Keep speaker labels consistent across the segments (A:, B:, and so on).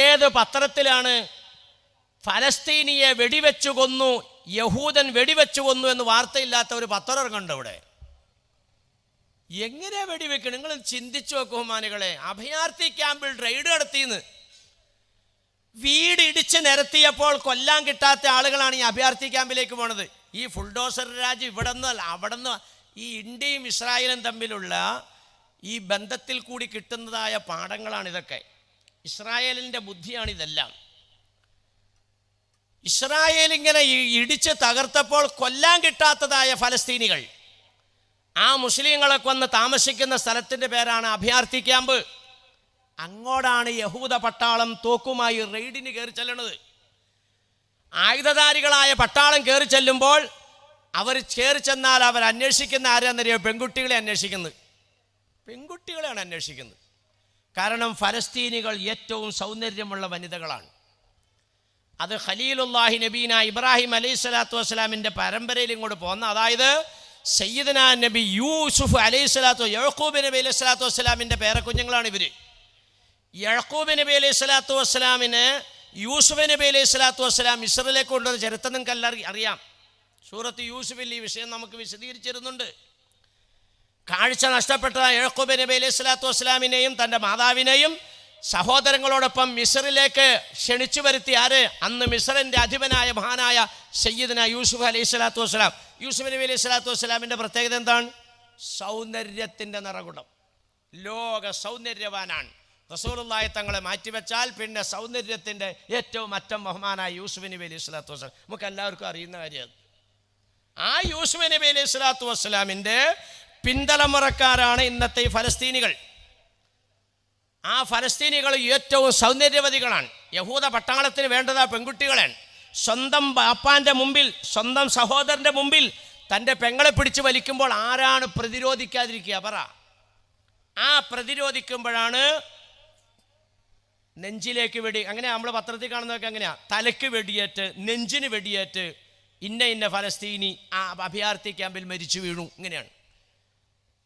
A: ഏത് പത്രത്തിലാണ് ഫലസ്തീനിയെ വെടിവെച്ചു കൊന്നു, യഹൂദൻ വെടിവെച്ചു കൊന്നു എന്ന് വാർത്തയില്ലാത്ത ഒരു പത്രം ഇറങ്ങുന്നുണ്ട് അവിടെ? എങ്ങനെയാ വെടിവെക്കണം? നിങ്ങൾ ചിന്തിച്ചു വെക്കുമാനികളെ. അഭയാർത്ഥി ക്യാമ്പിൽ റെയ്ഡ് നടത്തിയെന്ന്, വീട് ഇടിച്ച് നിരത്തിയപ്പോൾ കൊല്ലാൻ കിട്ടാത്ത ആളുകളാണ് ഈ അഭയാർത്ഥി ക്യാമ്പിലേക്ക് പോണത്. ഈ ഫുൾഡോസർ രാജ് ഇവിടെ നിന്ന് അവിടെ നിന്ന് ഈ ഇന്ത്യയും ഇസ്രായേലും തമ്മിലുള്ള ഈ ബന്ധത്തിൽ കൂടി കിട്ടുന്നതായ പാഠങ്ങളാണിതൊക്കെ. ഇസ്രായേലിൻ്റെ ബുദ്ധിയാണിതെല്ലാം. ഇസ്രായേൽ ഇങ്ങനെ ഇടിച്ച് തകർത്തപ്പോൾ കൊല്ലാൻ കിട്ടാത്തതായ ഫലസ്തീനികൾ, ആ മുസ്ലിങ്ങളൊക്കെ വന്ന് താമസിക്കുന്ന സ്ഥലത്തിൻ്റെ പേരാണ് അഭയാർത്ഥി ക്യാമ്പ്. അങ്ങോട്ടാണ് യഹൂദ പട്ടാളം തോക്കുമായി റെയ്ഡിന് കയറി ചെല്ലണത്. ആയുധധാരികളായ പട്ടാളം കയറി ചെല്ലുമ്പോൾ അവർ കയറി ചെന്നാൽ അവർ അന്വേഷിക്കുന്ന ആരാന്നറിയോ? പെൺകുട്ടികളെ അന്വേഷിക്കുന്നത്. പെൺകുട്ടികളെയാണ് അന്വേഷിക്കുന്നത്. കാരണം ഫലസ്തീനികൾ ഏറ്റവും സൗന്ദര്യമുള്ള വനിതകളാണ്. അത് ഖലീലുല്ലാഹി നബീന ഇബ്രാഹിം അലൈഹി സ്വലാത്തു വസ്സലാമിൻ്റെ പരമ്പരയിൽ ഇങ്ങോട്ട് പോന്ന, അതായത് സയ്യിദന നബി യൂസുഫ് അലൈഹി സ്വലാത്തു യഅ്ഖൂബ് നബി അലൈഹി സ്വലാത്തു വസ്സലാമിൻ്റെ പേരക്കുഞ്ഞുങ്ങളാണ് ഇവർ. യഅ്ഖൂബ് നബി അലൈഹി സ്വലാത്തു വസ്സലാമിന് യൂസുഫ് നബി അലൈഹി സ്വലാത്തു വസ്സലാം മിസ്റിലേക്ക് കൊണ്ടുവന്ന ചരിത്രം നിങ്ങൾക്ക് എല്ലാവർക്കും അറിയാം. സൂറത്ത് യൂസുഫിൽ ഈ വിഷയം നമുക്ക് വിശദീകരിച്ചിരുന്നുണ്ട്. കാഴ്ച നഷ്ടപ്പെട്ട യഅ്ഖൂബ് നബി അലൈഹി സ്വലാത്തു വസ്സലാമിനെയും തൻ്റെ മാതാവിനെയും സഹോദരങ്ങളോടൊപ്പം മിസ്റിലേക്ക് ക്ഷണിച്ചു വരുത്തി ആര്? അന്ന് മിസ്റിൻ്റെ അധിപനായ മഹാനായ സയ്യിദന യൂസുഫ് അലൈഹി സ്വലാത്തു വസ്സലാം. യൂസുഫ് നബി അലൈഹി സ്വലാത്തു വസ്സലാമിൻ്റെ പ്രത്യേകത എന്താണ്? സൗന്ദര്യത്തിൻ്റെ നിറകുടം, ലോക സൗന്ദര്യവാനാണ്. റസൂലുള്ളാഹി തങ്ങളെ മാറ്റിവെച്ചാൽ പിന്നെ സൗന്ദര്യത്തിൻ്റെ ഏറ്റവും അറ്റം ബഹുമാനായ യൂസുഫ് നബി അലൈഹി സ്വലാത്തു വസ്സലാം നമുക്ക് എല്ലാവർക്കും അറിയുന്ന കാര്യമാണ്. ആ യൂസുഫ് നബി അലൈഹി സ്വലാത്തു വസ്സലാമിൻ്റെ പിന്തലമുറക്കാരാണ് ഇന്നത്തെ ഈ ഫലസ്തീനികൾ. ആ ഫലസ്തീനികൾ ഏറ്റവും സൗന്ദര്യവതികളാണ്. യഹൂദ പട്ടാളത്തിന് വേണ്ടത് ആ പെൺകുട്ടികളാണ്. സ്വന്തം ബാപ്പാൻ്റെ മുമ്പിൽ, സ്വന്തം സഹോദരൻ്റെ മുമ്പിൽ തൻ്റെ പെങ്ങളെ പിടിച്ച് വലിക്കുമ്പോൾ ആരാണ് പ്രതിരോധിക്കാതിരിക്കുക? പറ. ആ പ്രതിരോധിക്കുമ്പോഴാണ് നെഞ്ചിലേക്ക് വെടി. അങ്ങനെ നമ്മൾ പത്രത്തിൽ കാണുന്നതൊക്കെ എങ്ങനെയാ? തലയ്ക്ക് വെടിയേറ്റ്, നെഞ്ചിന് വെടിയേറ്റ് ഇന്ന ഫലസ്തീനി ആ അഭയാർത്ഥി ക്യാമ്പിൽ മരിച്ചു വീണു. ഇങ്ങനെയാണ്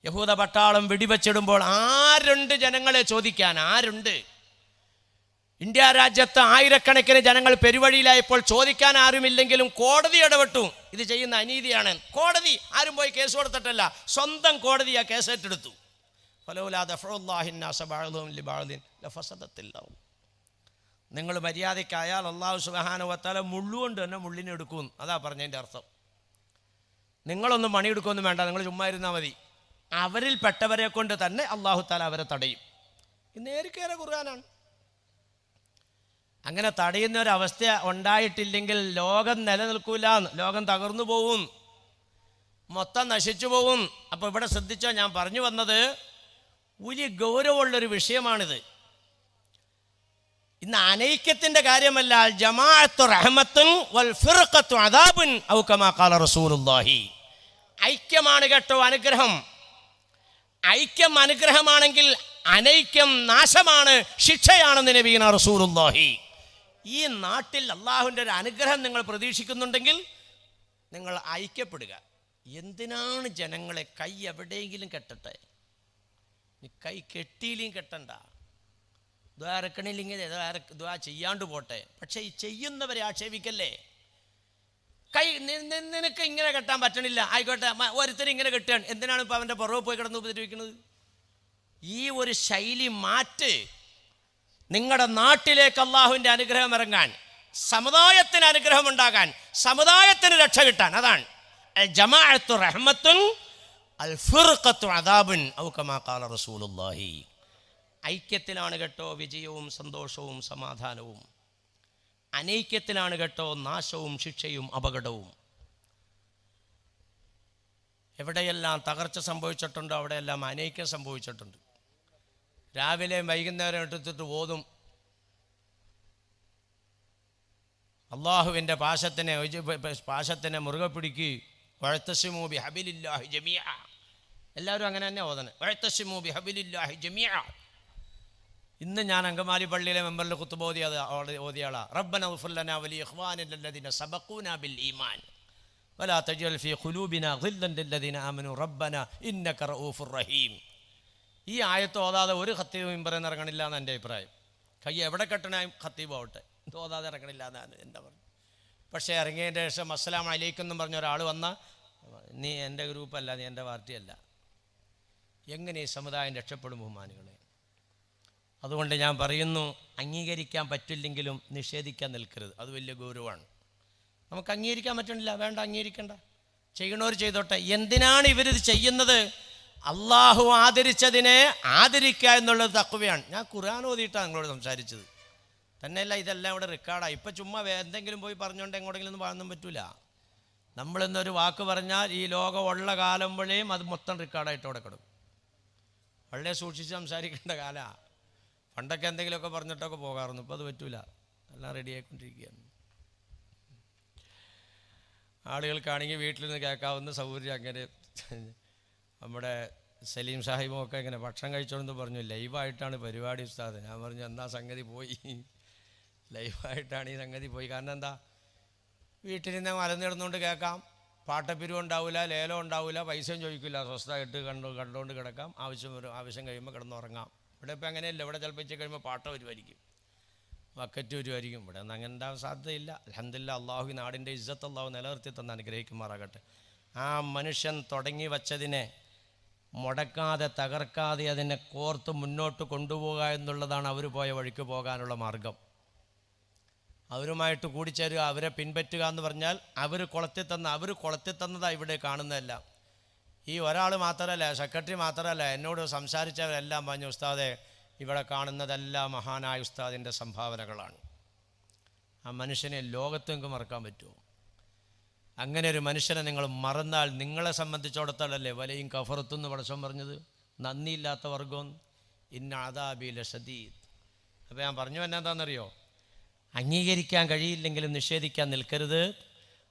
A: യഹൂദ പട്ടാളം വെടിവെച്ചിടുമ്പോൾ ആരുണ്ട് ജനങ്ങളെ ചോദിക്കാൻ? ആരുണ്ട്? ഇന്ത്യ രാജ്യത്ത് ആയിരക്കണക്കിന് ജനങ്ങൾ പെരുവഴിയിലായപ്പോൾ ചോദിക്കാൻ ആരുമില്ലെങ്കിലും കോടതി ഇടപെട്ടു. ഇത് ചെയ്യുന്ന അനീതിയാണ്. കോടതി ആരും പോയി കേസ് കൊടുത്തിട്ടല്ല, സ്വന്തം കോടതി ആ കേസേറ്റെടുത്തു. നിങ്ങൾ മര്യാദയ്ക്കായാൽ അല്ലാഹു സുബ്ഹാനഹു വ തആല മുള്ളുകൊണ്ട് തന്നെ മുള്ളിനെടുക്കും. അതാ പറഞ്ഞതിൻ്റെ അർത്ഥം. നിങ്ങളൊന്നും പണിയെടുക്കുകയൊന്നും വേണ്ട, നിങ്ങൾ ചുമ്മാ ഇരുന്നാൽ മതി. അവരിൽ പെട്ടവരെ കൊണ്ട് തന്നെ അല്ലാഹു തആല അവരെ തടയും. നേരിക്കേറെ ഖുർആനാണ്. അങ്ങനെ തടയുന്ന ഒരവസ്ഥ ഉണ്ടായിട്ടില്ലെങ്കിൽ ലോകം നിലനിൽക്കൂല, ലോകം തകർന്നു പോവും, മൊത്തം നശിച്ചു പോവും. അപ്പോൾ ഇവിടെ ശ്രദ്ധിച്ചോ, ഞാൻ പറഞ്ഞു വന്നത് വലിയ ഗൗരവമുള്ളൊരു വിഷയമാണിത്. ഇന്ന് അനൈക്യത്തിൻ്റെ കാര്യമല്ല. ജമാഅത്തു റഹ്മത്തുൻ വൽ ഫിർഖത്തു അദാബുൻ ഔ കമാ ഖാല റസൂലുള്ളാഹി. ഐക്യമാണ് കേട്ടോ അനുഗ്രഹം. ഐക്യം അനുഗ്രഹമാണെങ്കിൽ അനൈക്യം നാശമാണ്, ശിക്ഷയാണെന്ന് നബിയുന റസൂലുള്ളാഹി. ഈ നാട്ടിൽ അള്ളാഹുവിൻ്റെ ഒരു അനുഗ്രഹം നിങ്ങൾ പ്രതീക്ഷിക്കുന്നുണ്ടെങ്കിൽ നിങ്ങൾ ഐക്യപ്പെടുക. എന്തിനാണ് ജനങ്ങളെ കൈ എവിടെയെങ്കിലും കെട്ടട്ടെ? കൈ കെട്ടിയില്ലെങ്കിൽ കെട്ടണ്ട, ദ്വാരക്കണില്ലെങ്കിൽ ദ്വാ ചെയ്യാണ്ട് പോട്ടെ. പക്ഷെ ഈ ചെയ്യുന്നവരെ ആക്ഷേപിക്കല്ലേ. കൈ നിനക്ക് ഇങ്ങനെ കെട്ടാൻ പറ്റണില്ല, ആയിക്കോട്ടെ, ഒരുത്തരും ഇങ്ങനെ കെട്ടുകയാണ്, എന്തിനാണ് ഇപ്പോൾ അവൻ്റെ പുറകെ പോയി കിടന്ന് ഉപദ്രവിക്കുന്നത്? ഈ ഒരു ശൈലി മാറ്റ്. നിങ്ങളുടെ നാട്ടിലേക്ക് അള്ളാഹുവിൻ്റെ അനുഗ്രഹം ഇറങ്ങാൻ, സമുദായത്തിന് അനുഗ്രഹം ഉണ്ടാകാൻ, സമുദായത്തിന് രക്ഷ കിട്ടാൻ. അതാണ് ജമാഅത്തു റഹ്മത്തുൻ അൽ ഫിർഖത്തു അദാബുൻ ഔ കമാ ഖാല റസൂലുള്ളാഹി. ഐക്യത്തിലാണ് കേട്ടോ വിജയവും സന്തോഷവും സമാധാനവും. അനൈക്യത്തിലാണ് കേട്ടോ നാശവും ശിക്ഷയും അപകടവും. എവിടെയെല്ലാം തകർച്ച സംഭവിച്ചിട്ടുണ്ടോ അവിടെയെല്ലാം അനൈക്യം സംഭവിച്ചിട്ടുണ്ട്. രാവിലെ വൈകുന്നേരം എടുത്തിട്ട് ഓതും അള്ളാഹുവിൻ്റെ പാശത്തിനെ മുറുകെ പിടിക്കുക, വഅ്തസിമൂ ബിഹബിലില്ലാഹി ജമീഅ. എല്ലാവരും അങ്ങനെ തന്നെ ഓതണം, വഅ്തസിമൂ ബിഹബിലില്ലാഹി ജമീഅ. ഇന്ന് ഞാൻ അങ്കമാലി പള്ളിയിലെ മെമ്പറിൽ ഖുത്ബ ഓതിയാളാ. റബ്ബന ഗ്ഫിർ ലനാ വലി ഇഖ്വാനിന അല്ലദീന സബഖൂനാ ബിൽ ഈമാൻ വലാ തജ്അൽ ഫീ ഖുലൂബിനാ ഗില്ലൻ ലില്ലദീന ആമനൂ റബ്ബന ഇന്നക റഊഫുർ റഹീം. ഈ ആയത്ത് ഓതാതെ ഒരു ഖത്തീബ് മിമ്പറിൽ നിന്ന് ഇറങ്ങണില്ല എന്ന് എൻ്റെ അഭിപ്രായം. കൈ എവിടെ കെട്ടണായും ഖത്തീബ് ആവട്ടെ, തോതാതെ ഇറങ്ങണില്ല എന്നാണ് എൻ്റെ പറഞ്ഞു. പക്ഷേ ഇറങ്ങിയതിൻ്റെ ശേഷം അസ്സലാമു അലൈക്കും എന്നും പറഞ്ഞ ഒരാൾ വന്നാൽ നീ എൻ്റെ ഗ്രൂപ്പല്ല, നീ എൻ്റെ പാർട്ടിയല്ല. എങ്ങനെ ഈ സമുദായം രക്ഷപ്പെടും ബഹുമാനികളെ? അതുകൊണ്ട് ഞാൻ പറയുന്നു, അംഗീകരിക്കാൻ പറ്റില്ലെങ്കിലും നിഷേധിക്കാൻ നിൽക്കരുത്. അത് വലിയ ഗൗരവമാണ്. നമുക്ക് അംഗീകരിക്കാൻ പറ്റണില്ല, വേണ്ട, അംഗീകരിക്കണ്ട, ചെയ്യണവർ ചെയ്തോട്ടെ. എന്തിനാണ് ഇവരിത് ചെയ്യുന്നത്? അള്ളാഹു ആദരിച്ചതിനെ ആദരിക്കുക എന്നുള്ളത് തഖ്വയാണ്. ഞാൻ ഖുർആൻ ഓതിയിട്ടാണ് നിങ്ങളോട് സംസാരിച്ചത്. തന്നെയല്ല, ഇതെല്ലാം ഇവിടെ റെക്കോർഡാണ്. ഇപ്പം ചുമ്മാ എന്തെങ്കിലും പോയി പറഞ്ഞുകൊണ്ട് എങ്ങോട്ടെങ്കിലും ഒന്നും പറയാനൊന്നും പറ്റില്ല. നമ്മളിന്നൊരു വാക്ക് പറഞ്ഞാൽ ഈ ലോകം ഉള്ള കാലം വഴിയും അത് മൊത്തം റെക്കോർഡായിട്ട് അവിടെ കിടക്കും. വളരെ സൂക്ഷിച്ച് സംസാരിക്കേണ്ട കാലമാണ്. പണ്ടൊക്കെ എന്തെങ്കിലുമൊക്കെ പറഞ്ഞിട്ടൊക്കെ പോകാറുണ്ട്, ഇപ്പോൾ അത് പറ്റൂല, എല്ലാം റെഡിയായിക്കൊണ്ടിരിക്കുകയാണ്. ആളുകൾക്കാണെങ്കിൽ വീട്ടിൽ നിന്ന് കേൾക്കാവുന്ന സൗകര്യം. അങ്ങനെ നമ്മുടെ സലീം സാഹിബും ഒക്കെ ഇങ്ങനെ ഭക്ഷണം കഴിച്ചോന്ന് പറഞ്ഞു, ലൈവായിട്ടാണ് പരിപാടി ഉസ്താദ്. ഞാൻ പറഞ്ഞു, എന്താ സംഗതി പോയി, ലൈവായിട്ടാണ് ഈ സംഗതി പോയി. കാരണം എന്താ, വീട്ടിലിരുന്ന് മലന്നിടുന്നുകൊണ്ട് കേൾക്കാം, പാട്ടപ്പിരിവ് ഉണ്ടാവില്ല, ലേലം ഉണ്ടാവില്ല, പൈസയും ചോദിക്കില്ല, സ്വസ്ഥമായിട്ട് കണ്ടുകൊണ്ട് കിടക്കാം. ആവശ്യം കഴിയുമ്പോൾ കിടന്നുറങ്ങാം. ഇവിടെ ഇപ്പം അങ്ങനെയല്ല. ഇവിടെ ചിലപ്പോൾ വെച്ച് കഴിയുമ്പോൾ പാട്ട വരുമായിരിക്കും, ബക്കറ്റ് വരുമായിരിക്കും. ഇവിടെ ഒന്നും അങ്ങനെ ഉണ്ടാകാൻ സാധ്യതയില്ല. അൽഹംദുലില്ലാഹ്, അള്ളാഹു നാടിൻ്റെ ഇസ്സത്ത് അള്ളാഹു നിലനിർത്തി തന്ന് അനുഗ്രഹിക്കുമാറാകട്ടെ. ആ മനുഷ്യൻ തുടങ്ങി വച്ചതിനെ മുടക്കാതെ തകർക്കാതെ അതിനെ കോർത്ത് മുന്നോട്ട് കൊണ്ടുപോകുക എന്നുള്ളതാണ് അവർ പോയ വഴിക്ക് പോകാനുള്ള മാർഗം. അവരുമായിട്ട് കൂടിച്ചേരുക, അവരെ പിൻപറ്റുക എന്ന് പറഞ്ഞാൽ അവർ കൊളത്തി തന്നതാണ് ഇവിടെ കാണുന്നതല്ല. ഈ ഒരാൾ മാത്രമല്ല, സെക്രട്ടറി മാത്രമല്ല, എന്നോട് സംസാരിച്ചവരെല്ലാം പറഞ്ഞു, ഉസ്താദെ ഇവിടെ കാണുന്നതെല്ലാം മഹാനായ ഉസ്താദിൻ്റെ സംഭാവനകളാണ്. ആ മനുഷ്യനെ ലോകത്തെങ്കിലും മറക്കാൻ പറ്റുമോ? അങ്ങനെ ഒരു മനുഷ്യനെ നിങ്ങൾ മറന്നാൽ നിങ്ങളെ സംബന്ധിച്ചിടത്തോളല്ലേ വലയും കഫറത്തുനിന്ന് പടച്ചോൻ പറഞ്ഞത്, നന്ദിയില്ലാത്ത വർഗം ഇന്ന അദാബി ലശദീദ്. അപ്പോൾ ഞാൻ പറഞ്ഞു എന്താണെന്നറിയോ, അംഗീകരിക്കാൻ കഴിയില്ലെങ്കിലും നിഷേധിക്കാൻ നിൽക്കരുത്.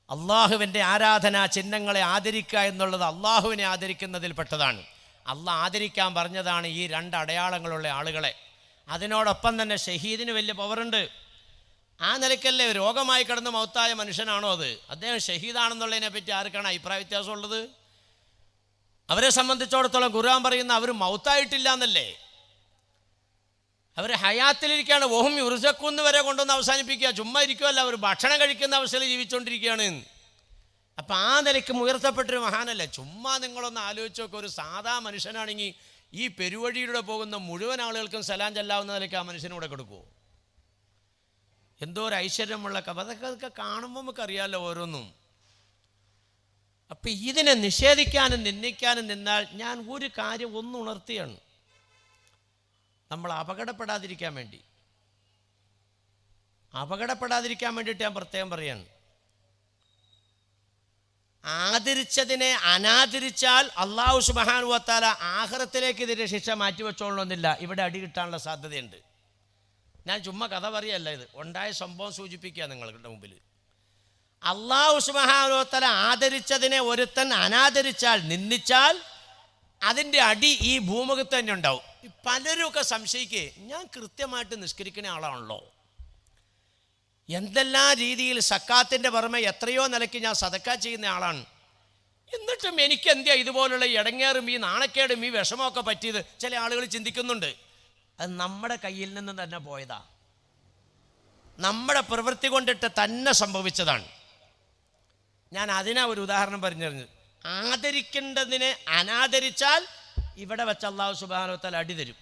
A: അള്ളാഹുവിൻ്റെ ആരാധനാ ചിഹ്നങ്ങളെ ആദരിക്കുക എന്നുള്ളത് അള്ളാഹുവിനെ ആദരിക്കുന്നതിൽപ്പെട്ടതാണ്. അള്ളാഹ് ആദരിക്കാൻ പറഞ്ഞതാണ് ഈ രണ്ട് അടയാളങ്ങളുള്ള ആളുകളെ. അതിനോടൊപ്പം തന്നെ ഷഹീദിന് വലിയ പവറുണ്ട്. ആ നിലയ്ക്കല്ലേ രോഗമായി കിടന്ന് മൗത്തായ മനുഷ്യനാണോ അത്? അദ്ദേഹം ഷഹീദാണെന്നുള്ളതിനെ പറ്റി ആർക്കാണ് അഭിപ്രായ വ്യത്യാസമുള്ളത്? അവരെ സംബന്ധിച്ചിടത്തോളം ഖുർആൻ പറയുന്ന അവർ മൗത്തായിട്ടില്ല എന്നല്ലേ, അവർ ഹയാത്തിലിരിക്കുകയാണ്. ഓഹും യുർസഖൂന്ന് വരെ കൊണ്ടുവന്ന് അവസാനിപ്പിക്കുക. ചുമ്മാ ഇരിക്കുമല്ല, അവർ ഭക്ഷണം കഴിക്കുന്ന അവസ്ഥയിൽ ജീവിച്ചുകൊണ്ടിരിക്കുകയാണ്. അപ്പം ആ നിലയ്ക്ക് ഉയർത്തപ്പെട്ടൊരു മഹാനല്ലേ. ചുമ്മാ നിങ്ങളൊന്ന് ആലോചിച്ച് നോക്കുക, ഒരു സാധാ മനുഷ്യനാണെങ്കിൽ ഈ പെരുവഴിയിലൂടെ പോകുന്ന മുഴുവൻ ആളുകൾക്കും സലാം ചെല്ലാവുന്ന നിലയ്ക്ക് ആ മനുഷ്യനൂടെ കൊടുക്കുമോ? എന്തോ ഒരു ഐശ്വര്യമുള്ള അതൊക്കെ കാണുമ്പോൾ നമുക്കറിയാമല്ലോ ഓരോന്നും. അപ്പം ഇതിനെ നിഷേധിക്കാനും നിന്ദിക്കാനും നിന്നാൽ ഞാൻ ഒരു കാര്യം ഉണർത്തിയാണ്, നമ്മൾ അപകടപ്പെടാതിരിക്കാൻ വേണ്ടിയിട്ട് ഞാൻ പ്രത്യേകം പറയാണ്. ആദരിച്ചതിനെ അനാദരിച്ചാൽ അല്ലാഹു സുബ്ഹാനഹു വ തആല ആഖിറത്തിലേക്ക് ഇതിൻ്റെ ശിക്ഷ മാറ്റിവെച്ചോളണമെന്നില്ല. ഇവിടെ അടി കിട്ടാനുള്ള സാധ്യതയുണ്ട്. ഞാൻ ചുമ്മാ കഥ പറയല്ല, ഇത് ഉണ്ടായ സംഭവം സൂചിപ്പിക്കുക നിങ്ങളുടെ മുമ്പിൽ. അല്ലാഹു സുബ്ഹാനഹു വ തആല ആദരിച്ചതിനെ ഒരുത്തൻ അനാദരിച്ചാൽ, നിന്ദിച്ചാൽ അതിൻ്റെ അടി ഈ ഭൂമുഖത്ത് തന്നെ ഉണ്ടാവും. പലരുമൊക്കെ സംശയിക്കേ, ഞാൻ കൃത്യമായിട്ട് നിസ്കരിക്കുന്ന ആളാണല്ലോ, എന്തെല്ലാം രീതിയിൽ സക്കാത്തിൻ്റെ പുറമെ എത്രയോ നിലയ്ക്ക് ഞാൻ സദക്ക ചെയ്യുന്ന ആളാണ്, എന്നിട്ടും എനിക്ക് എന്തിയാ ഇതുപോലുള്ള ഇടങ്ങേറും ഈ നാണക്കേടും ഈ വിഷമമൊക്കെ പറ്റിയത്? ചില ആളുകൾ ചിന്തിക്കുന്നുണ്ട്. അത് നമ്മുടെ കയ്യിൽ നിന്ന് തന്നെ പോയതാ, നമ്മുടെ പ്രവൃത്തി കൊണ്ടിട്ട് തന്നെ സംഭവിച്ചതാണ്. ഞാൻ അതിനാ ഒരു ഉദാഹരണം പറഞ്ഞിരുന്നത്. ആദരിക്കേണ്ടതിനെ അനാദരിച്ചാൽ ഇവിടെ വെച്ച് അല്ലാഹു സുബ്ഹാനഹു വ തആല അടി തരും.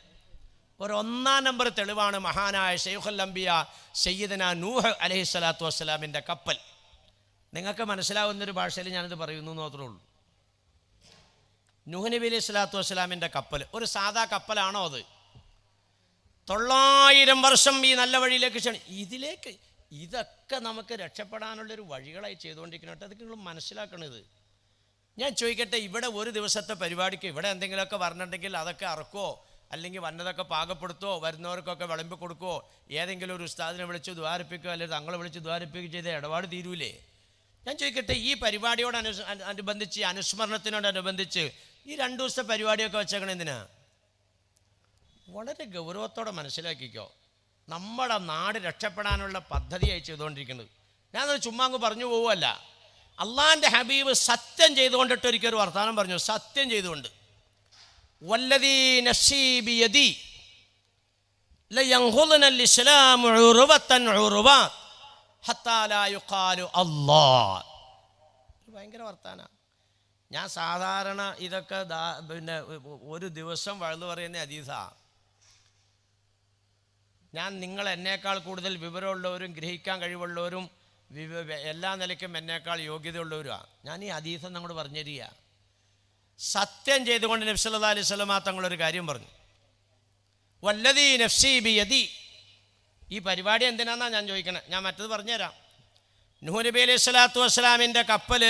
A: ഒരു 1-ാം നമ്പർ തെളിവാണ് മഹാനായ ശൈഖുൽ അംബിയ സയ്യിദന നൂഹ് അലൈഹിസ്സലാത്തു വസ്സലാമിൻ്റെ കപ്പൽ. നിങ്ങൾക്ക് മനസ്സിലാവുന്നൊരു ഭാഷയിൽ ഞാനിത് പറയുന്നു എന്ന് മാത്രമേ ഉള്ളൂ. നൂഹ് നബി അലൈഹി സ്വലാത്തു വസ്സലാമിൻ്റെ കപ്പൽ ഒരു സാധാ കപ്പലാണോ അത്? 900 വർഷം ഈ നല്ല വഴിയിലേക്ക് ഇതൊക്കെ നമുക്ക് രക്ഷപ്പെടാനുള്ളൊരു വഴികളായി ചെയ്തുകൊണ്ടിരിക്കണം. അതൊക്കെ നിങ്ങൾ മനസ്സിലാക്കണത്. ഞാൻ ചോദിക്കട്ടെ, ഇവിടെ ഒരു ദിവസത്തെ പരിപാടിക്ക് ഇവിടെ എന്തെങ്കിലുമൊക്കെ പറഞ്ഞിട്ടുണ്ടെങ്കിൽ അതൊക്കെ അറക്കുമോ, അല്ലെങ്കിൽ വന്നതൊക്കെ പാകപ്പെടുത്തുമോ, വരുന്നവർക്കൊക്കെ വിളമ്പി കൊടുക്കുമോ, ഏതെങ്കിലും ഒരു ഉസ്താദിനെ വിളിച്ച് ദ്വാരിപ്പിക്കുകയോ അല്ലെങ്കിൽ തങ്ങളെ വിളിച്ച് ദ്വാരിപ്പിക്കുകയോ ചെയ്ത ഇടപാട് തീരൂലേ? ഞാൻ ചോദിക്കട്ടെ, ഈ പരിപാടിയോട് അനുബന്ധിച്ച് അനുസ്മരണത്തിനോടനുബന്ധിച്ച് ഈ 2 ദിവസത്തെ പരിപാടിയൊക്കെ വെച്ചേക്കണം എന്തിനാ? വളരെ ഗൗരവത്തോടെ മനസ്സിലാക്കിക്കോ. നമ്മുടെ നാട് രക്ഷപ്പെടാനുള്ള പദ്ധതിയായി ചെയ്തുകൊണ്ടിരിക്കുന്നത്. ഞാനത് ചുമ്മാ അങ്ങ് പറഞ്ഞു പോവുമല്ല. അള്ളാഹിൻ്റെ ഹബീബ് സത്യം ചെയ്തുകൊണ്ടിട്ട് ഒരിക്കലും വർത്തമാനം പറഞ്ഞു. സത്യം ചെയ്തുകൊണ്ട്, വല്ലദീ നഫ്സീ ബിയദി ലയൻഖുദനൽ ഇസ്ലാമു ഉറുവത്തൻ ഉറുവ ഹത്താ ലാ യുഖാലു അല്ലാഹ്. ഭയങ്കര വർത്താനാ. ഞാൻ സാധാരണ ഇതൊക്കെ പിന്നെ ഒരു ദിവസം വഴുതു പറയുന്ന ഹദീസാ. ഞാൻ നിങ്ങൾ എന്നേക്കാൾ കൂടുതൽ വിവരമുള്ളവരും ഗ്രഹിക്കാൻ കഴിവുള്ളവരും എല്ലാ നിലയ്ക്കും എന്നേക്കാൾ യോഗ്യതയുള്ളവരുമാണ്. ഞാൻ ഈ ഹദീസ് അങ്ങോട്ട് പറഞ്ഞു തരിക. സത്യം ചെയ്തുകൊണ്ട് നബി സല്ലല്ലാഹു അലൈഹി വസല്ലം തങ്ങളൊരു കാര്യം പറഞ്ഞു. വല്ലദീ നഫ്സി ബിയദി. ഈ പരിപാടി എന്തിനാണെന്നാണ് ഞാൻ ചോദിക്കണേ. ഞാൻ മറ്റത് പറഞ്ഞുതരാം. നൂഹ് നബി അലൈഹി സ്വലാത്തു വസ്സലാമിൻ്റെ കപ്പൽ,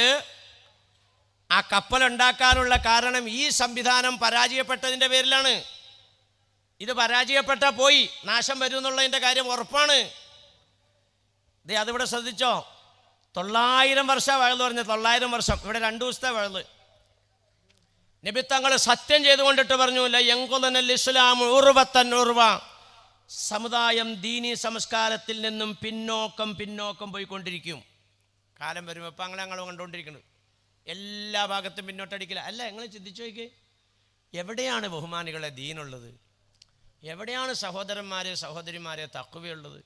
A: ആ കപ്പലുണ്ടാക്കാനുള്ള കാരണം ഈ സംവിധാനം പരാജയപ്പെട്ടതിൻ്റെ പേരിലാണ്. ഇത് പരാജയപ്പെട്ടാൽ പോയി, നാശം വരും എന്നുള്ളതിൻ്റെ കാര്യം ഉറപ്പാണ്. അതിവിടെ ശ്രദ്ധിച്ചോ. 900 വർഷം വഴുത് പറഞ്ഞ് 900 വർഷം. ഇവിടെ 2 ദിവസത്തെ വഴുത്. നബി തങ്ങൾ സത്യം ചെയ്തുകൊണ്ടിട്ട് പറഞ്ഞു, ലയൻഖുദനൽ ഇസ്ലാമു ഉറുവത്തൻ ഉറുവ. സമുദായം ദീനി സംസ്കാരത്തിൽ നിന്നും പിന്നോക്കം പോയിക്കൊണ്ടിരിക്കും. കാലം വരും. ഇപ്പം ഞങ്ങൾ കണ്ടുകൊണ്ടിരിക്കുന്നത് എല്ലാ ഭാഗത്തും പിന്നോട്ടടിക്കില്ല. അല്ല, നിങ്ങൾ ചിന്തിച്ചു നോക്കി, എവിടെയാണ് ബഹുമാനികളെ ദീനുള്ളത്? എവിടെയാണ് സഹോദരന്മാരെ സഹോദരിമാരെ തഖ്വയുള്ളത്?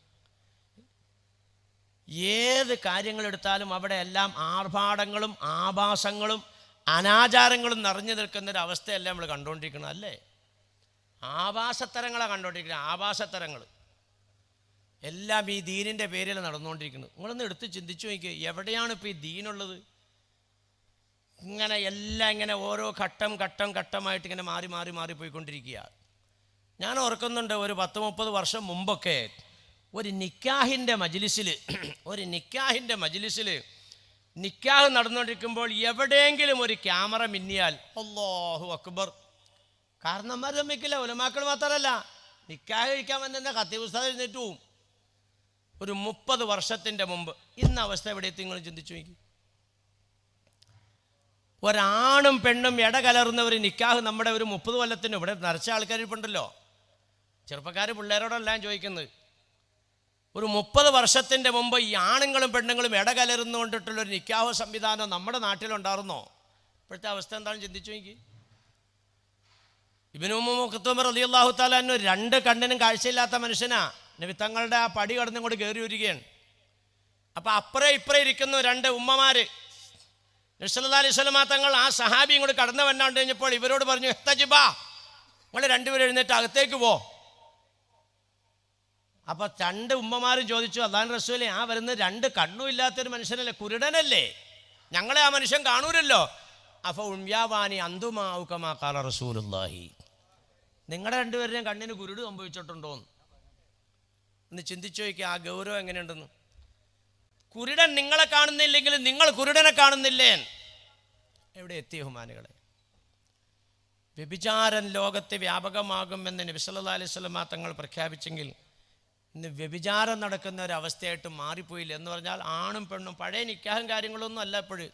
A: ഏത് കാര്യങ്ങളെടുത്താലും അവിടെ എല്ലാം ആർഭാടങ്ങളും ആഭാസങ്ങളും അനാചാരങ്ങളും നിറഞ്ഞു നിൽക്കുന്നൊരവസ്ഥയല്ല നമ്മൾ കണ്ടുകൊണ്ടിരിക്കണം. അല്ലേ? ആഭാസത്തരങ്ങളാണ് കണ്ടുകൊണ്ടിരിക്കുന്നത്. ആഭാസത്തരങ്ങൾ എല്ലാം ഈ ദീനിൻ്റെ പേരിൽ നടന്നുകൊണ്ടിരിക്കുന്നത്. നിങ്ങളൊന്ന് എടുത്ത് ചിന്തിച്ചു നോക്കിക്കുക, എവിടെയാണ് ഇപ്പോൾ ഈ ദീനുള്ളത്? ഇങ്ങനെ എല്ലാം ഇങ്ങനെ ഓരോ ഘട്ടമായിട്ട് ഇങ്ങനെ മാറി പോയിക്കൊണ്ടിരിക്കുക. ഞാൻ ഓർക്കുന്നുണ്ട്, ഒരു 10-30 വർഷം മുമ്പൊക്കെ ഒരു നിക്കാഹിൻ്റെ മജ്ലിസിൽ നിക്കാഹ് നടന്നുകൊണ്ടിരിക്കുമ്പോൾ എവിടെയെങ്കിലും ഒരു ക്യാമറ മിന്നിയാൽ അല്ലാഹു അക്ബർ. കാരണന്മാർ സമ്മതിക്കില്ല, ഉലമാക്കൾ മാത്രമല്ല, നിക്കാഹ് കഴിക്കാൻ വന്ന ഖത്തീബ് ഉസ്താദ് എഴുന്നേറ്റ് പോവും. ഒരു 30 വർഷത്തിൻ്റെ മുമ്പ്. ഇന്ന് അവസ്ഥ എവിടെയെത്തി നിങ്ങൾ ചിന്തിച്ചു നോക്കി. ഒരാണും പെണ്ണും ഇടകലർന്ന ഒരു നിക്കാഹ് നമ്മുടെ ഒരു 30 കൊല്ലത്തിന് ഇവിടെ നിറച്ച ആൾക്കാരിപ്പുണ്ടല്ലോ. ചെറുപ്പക്കാർ പിള്ളേരോടെല്ലാം ചോദിക്കുന്നത്, ഒരു 30 വർഷത്തിൻ്റെ മുമ്പ് ഈ ആണുങ്ങളും പെണ്ണുങ്ങളും ഇടകലർന്നുകൊണ്ടിട്ടുള്ളൊരു നിക്കാഹ് സംവിധാനം നമ്മുടെ നാട്ടിലുണ്ടായിരുന്നോ? ഇപ്പോഴത്തെ അവസ്ഥ എന്താണെന്ന് ചിന്തിച്ചു നോക്കി. ഇബ്നു ഉമ്മു മക്തൂം റളിയല്ലാഹു തആല അൻഹു 2 കണ്ണിനും കാഴ്ചയില്ലാത്ത മനുഷ്യനാ. നബി തങ്ങളുടെ ആ പടി കടന്നിങ്ങോട്ട് കയറി വരികയാണ്. അപ്പം അപ്പുറം ഇപ്പുറം ഇരിക്കുന്നു 2 ഉമ്മമാർ. നബി സല്ലല്ലാഹു അലൈഹി വസല്ലം തങ്ങൾ ആ സഹാബി ഇങ്ങോട്ട് കടന്നു വന്നാണ്ട് കഴിഞ്ഞപ്പോൾ ഇവരോട് പറഞ്ഞു, ഇഹ്തജിബാ, നിങ്ങൾ 2 പേരും എഴുന്നേറ്റ് അകത്തേക്ക് പോ. അപ്പം 2 ഉമ്മമാരും ചോദിച്ചു, അല്ലാഹുവിൻ്റെ റസൂലേ, ആ വരുന്ന 2 കണ്ണും ഇല്ലാത്തൊരു മനുഷ്യനല്ലേ, കുരുടനല്ലേ, ഞങ്ങളെ ആ മനുഷ്യൻ കാണൂരല്ലോ. അഫ ഉംയാവാനി അന്തുമാഉ കമാ ഖാല റസൂലുള്ളാഹി. നിങ്ങളുടെ 2 പേരുടെയും കണ്ണിന് കുരുട് സംഭവിച്ചിട്ടുണ്ടോന്ന് ഒന്ന് ചിന്തിച്ചു നോക്കി. ആ ഗൗരവം എങ്ങനെയുണ്ടെന്ന്. കുരുടൻ നിങ്ങളെ കാണുന്നില്ലെങ്കിൽ നിങ്ങൾ കുരുടനെ കാണുന്നില്ലേ? എവിടെ എത്തി ബഹുമാനികളെ? വ്യഭിചാരം ലോകത്ത് വ്യാപകമാകുമെന്ന് നബി സല്ലല്ലാഹു അലൈഹി വസല്ലം തങ്ങൾ പ്രഖ്യാപിച്ചെങ്കിൽ ഇന്ന് വ്യഭിചാരം നടക്കുന്ന ഒരവസ്ഥയായിട്ട് മാറിപ്പോയില്ല. എന്ന് പറഞ്ഞാൽ ആണും പെണ്ണും പഴയ നിക്കാഹും കാര്യങ്ങളൊന്നും അല്ല ഇപ്പോഴും.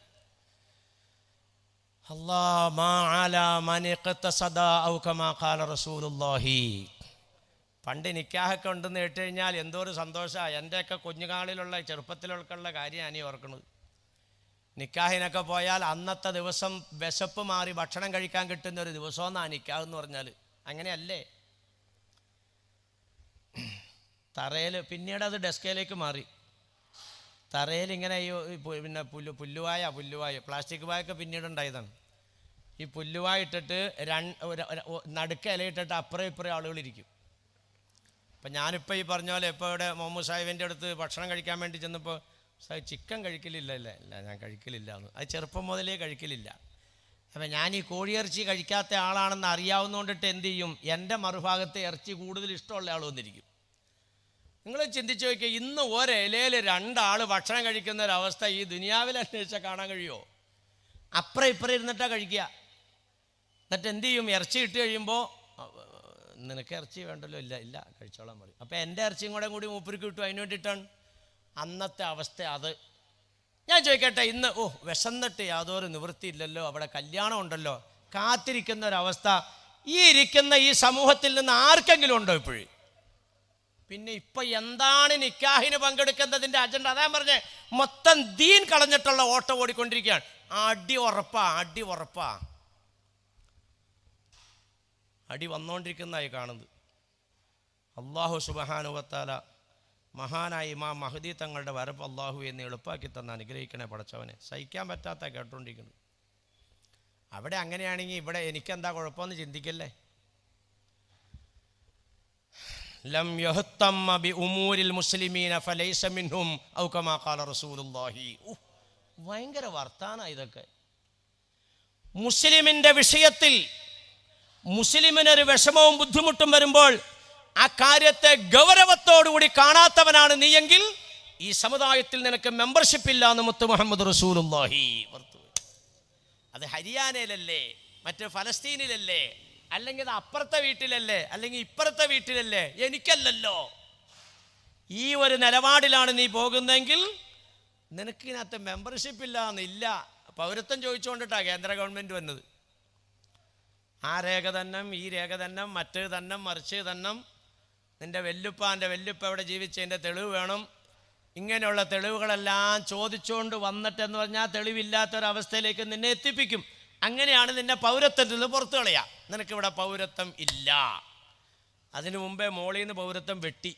A: പണ്ട് നിക്കാഹൊക്കെ ഉണ്ടെന്ന് കേട്ട് കഴിഞ്ഞാൽ എന്തോ ഒരു സന്തോഷമാണ്. എൻ്റെയൊക്കെ കുഞ്ഞുകാലിലുള്ള ചെറുപ്പത്തിലുള്ള കാര്യമാണ് ഈ ഓർക്കുന്നത്. നിക്കാഹിനൊക്കെ പോയാൽ അന്നത്തെ ദിവസം വിശപ്പ് മാറി ഭക്ഷണം കഴിക്കാൻ കിട്ടുന്ന ഒരു ദിവസമെന്നാണ് നിക്കാഹ് എന്ന് പറഞ്ഞാൽ. അങ്ങനെയല്ലേ? തറയിൽ, പിന്നീട് അത് ഡെസ്കയിലേക്ക് മാറി. തറയിൽ ഇങ്ങനെ ഈ പിന്നെ പുല്ലുവായ പ്ലാസ്റ്റിക് വായൊക്കെ പിന്നീട് ഉണ്ടായതാണ്. ഈ പുല്ലുവായ ഇട്ടിട്ട് നടുക്ക് ഇലയിട്ടിട്ട് അപ്പുറം ഇപ്പുറം ആളുകളിരിക്കും. അപ്പം ഞാനിപ്പോൾ ഈ പറഞ്ഞ പോലെ ഇപ്പോൾ ഇവിടെ മുഹമ്മദ് സാഹിബിൻ്റെ അടുത്ത് ഭക്ഷണം കഴിക്കാൻ വേണ്ടി ചെന്നപ്പോൾ, സാഹിബ് ചിക്കൻ കഴിക്കലില്ല. ഇല്ല ഞാൻ കഴിക്കലില്ല എന്ന്. അത് ചെറുപ്പം മുതലേ കഴിക്കലില്ല. അപ്പം ഞാൻ ഈ കോഴിയിറച്ചി കഴിക്കാത്ത ആളാണെന്ന് അറിയാവുന്നതുകൊണ്ടിട്ട് എന്ത് ചെയ്യും, എൻ്റെ മറുഭാഗത്തെ ഇറച്ചി കൂടുതൽ ഇഷ്ടമുള്ള ആൾ വന്നിരിക്കും. നിങ്ങൾ ചിന്തിച്ച് നോക്കിയാൽ ഇന്ന് ഒരിലയിൽ 2 ആൾ ഭക്ഷണം കഴിക്കുന്ന ഒരവസ്ഥ ഈ ദുനിയാവിൽ അന്വേഷിച്ചാൽ കാണാൻ കഴിയുമോ? അപ്പുറം ഇപ്പുറം ഇരുന്നിട്ടാണ് കഴിക്കുക. എന്നിട്ട് എന്ത് ചെയ്യും, ഇറച്ചി ഇട്ട് കഴിയുമ്പോൾ നിനക്ക് ഇറച്ചി വേണ്ടല്ലോ, ഇല്ല കഴിച്ചോളാൻ പറയും. അപ്പോൾ എൻ്റെ ഇറച്ചിയും കൂടി മൂപ്പർക്ക് കിട്ടും. അതിന് വേണ്ടിയിട്ടാണ് അന്നത്തെ അവസ്ഥ അത്. ഞാൻ ചോദിക്കട്ടെ, ഇന്ന് വിശന്നിട്ട് യാതൊരു നിവൃത്തിയില്ലല്ലോ, അവിടെ കല്യാണം ഉണ്ടല്ലോ, കാത്തിരിക്കുന്ന ഒരവസ്ഥ ഈ ഇരിക്കുന്ന ഈ സമൂഹത്തിൽ നിന്ന് ആർക്കെങ്കിലും ഉണ്ടോ ഇപ്പോഴും? പിന്നെ ഇപ്പം എന്താണ് നിക്കാഹിന് പങ്കെടുക്കുന്നതിൻ്റെ അജണ്ട? അതാ പറഞ്ഞേ, മൊത്തം ദീൻ കളഞ്ഞിട്ടുള്ള ഓട്ടം ഓടിക്കൊണ്ടിരിക്കുകയാണ്. അടി ഉറപ്പാ അടി വന്നുകൊണ്ടിരിക്കുന്നതായി കാണുന്നത്. അള്ളാഹു സുബ്ഹാനഹു വ തആല മഹാനായ ഇമാം മഹ്ദി തങ്ങളുടെ വരവ് അള്ളാഹു എന്ന് എളുപ്പാക്കി തന്ന് അനുഗ്രഹിക്കണേ പടച്ചവനെ. സഹിക്കാൻ പറ്റാത്ത കേട്ടുകൊണ്ടിരിക്കുന്നു. അവിടെ അങ്ങനെയാണെങ്കിൽ ഇവിടെ എനിക്കെന്താ കുഴപ്പമെന്ന് ചിന്തിക്കല്ലേ. ലം യഹ്തമ്മ ബി ഉമൂരിൽ മുസ്ലിമീന ഫലൈസ മിൻഹും ഔ കമാ ഖാല റസൂലുള്ളാഹി. ഭയങ്കര വർത്താനം ഇതൊക്കെ. മുസ്ലിമിൻ്റെ വിഷയത്തിൽ മുസ്ലിമിനൊരു വിഷമവും ബുദ്ധിമുട്ടും വരുമ്പോൾ ആ കാര്യത്തെ ഗൗരവത്തോടുകൂടി കാണാത്തവനാണ് നീയെങ്കിൽ ഈ സമുദായത്തിൽ നിനക്ക് മെമ്പർഷിപ്പ് ഇല്ല എന്ന് മുത്ത് മുഹമ്മദ് റസൂലുള്ളാഹി. അത് ഹരിയാനയിലല്ലേ, മറ്റ് ഫലസ്തീനിലല്ലേ, അല്ലെങ്കിൽ അത് അപ്പുറത്തെ വീട്ടിലല്ലേ, അല്ലെങ്കിൽ ഇപ്പുറത്തെ വീട്ടിലല്ലേ, എനിക്കല്ലല്ലോ. ഈ ഒരു നിലപാടിലാണ് നീ പോകുന്നതെങ്കിൽ നിനക്ക് ഇതിനകത്ത് മെമ്പർഷിപ്പ് ഇല്ല എന്നില്ല. പൗരത്വം ചോദിച്ചുകൊണ്ടിട്ടാണ് കേന്ദ്ര ഗവൺമെൻറ് വന്നത്. ആ രേഖ തന്നെ, ഈ രേഖ തന്നെ, മറ്റേ തന്നെ, മറിച്ച് തന്നെ, നിൻ്റെ വെല്ലുപ്പാൻ്റെ വെല്ലുപ്പ എവിടെ ജീവിച്ചതിൻ്റെ തെളിവ് വേണം. ഇങ്ങനെയുള്ള തെളിവുകളെല്ലാം ചോദിച്ചുകൊണ്ട് വന്നിട്ടെന്ന് പറഞ്ഞാൽ തെളിവില്ലാത്തൊരവസ്ഥയിലേക്ക് നിന്നെ എത്തിപ്പിക്കും. അങ്ങനെയാണ് നിന്നെ പൗരത്വത്തിൽ നിന്ന് പുറത്തു കളയുക. നിനക്കിവിടെ പൗരത്വം ഇല്ല. അതിനു മുമ്പേ മോളിൽ നിന്ന് പൗരത്വം വെട്ടി.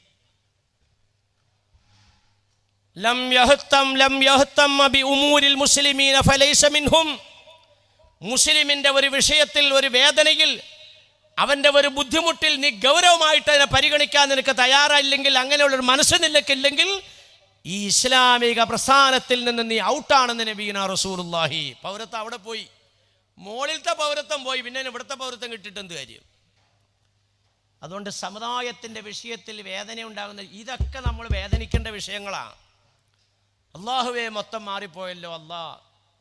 A: ലം യഹ്തം ബി ഉമൂരിൽ മുസ്ലിമീന ഫലൈസ മിൻഹും. മുസ്ലിമിൻ്റെ ഒരു വിഷയത്തിൽ, ഒരു വേദനയിൽ, അവൻ്റെ ഒരു ബുദ്ധിമുട്ടിൽ നീ ഗൗരവമായിട്ട് അതിനെ പരിഗണിക്കാൻ നിനക്ക് തയ്യാറായില്ലെങ്കിൽ, അങ്ങനെയുള്ളൊരു മനസ്സ് നിനക്കില്ലെങ്കിൽ ഈ ഇസ്ലാമിക പ്രസ്ഥാനത്തിൽ നിന്ന് നീ ഔട്ടാണെന്ന് നബിയുനാ റസൂലുള്ളാഹി. പൗരത്വം അവിടെ പോയി, മോളിലത്തെ പൗരത്വം പോയി, പിന്നെ ഇവിടുത്തെ പൗരത്വം കിട്ടിയിട്ട് എന്ത് കാര്യം? അതുകൊണ്ട് സമുദായത്തിൻ്റെ വിഷയത്തിൽ വേദന ഉണ്ടാകുന്ന ഇതൊക്കെ നമ്മൾ വേദനിക്കേണ്ട വിഷയങ്ങളാണ്. അള്ളാഹുവേ മൊത്തം മാറിപ്പോയല്ലോ അല്ലാ.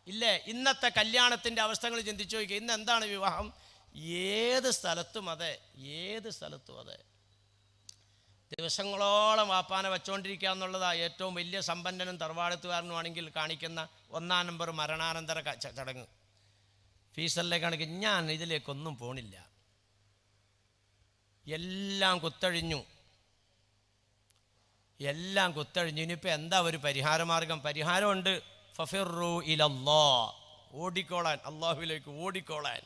A: ഇല്ലേ, ഇന്നത്തെ കല്യാണത്തിൻ്റെ അവസ്ഥകൾ ചിന്തിച്ചു നോക്കുക. ഇന്ന് എന്താണ് വിവാഹം? ഏത് സ്ഥലത്തും അതെ, ഏത് സ്ഥലത്തും അതെ. ദിവസങ്ങളോളം വാപ്പാനെ വെച്ചുകൊണ്ടിരിക്കുക എന്നുള്ളതാണ് ഏറ്റവും വലിയ സമ്പന്നനും തറവാടത്തുകാരനുമാണെങ്കിൽ കാണിക്കുന്ന 1-ാം നമ്പർ മരണാനന്തര ചടങ്ങ്. ഫീസറിലേക്കാണെങ്കിൽ ഞാൻ ഇതിലേക്കൊന്നും പോണില്ല, എല്ലാം കുത്തഴിഞ്ഞു, എല്ലാം കുത്തഴിഞ്ഞു. ഇനിയിപ്പോൾ എന്താ ഒരു പരിഹാരമാർഗം? പരിഹാരമുണ്ട്. ഫഫിറു ഇലല്ലാഹ്, ഓടിക്കോളാൻ, അള്ളാഹുവിലേക്ക് ഓടിക്കോളാൻ.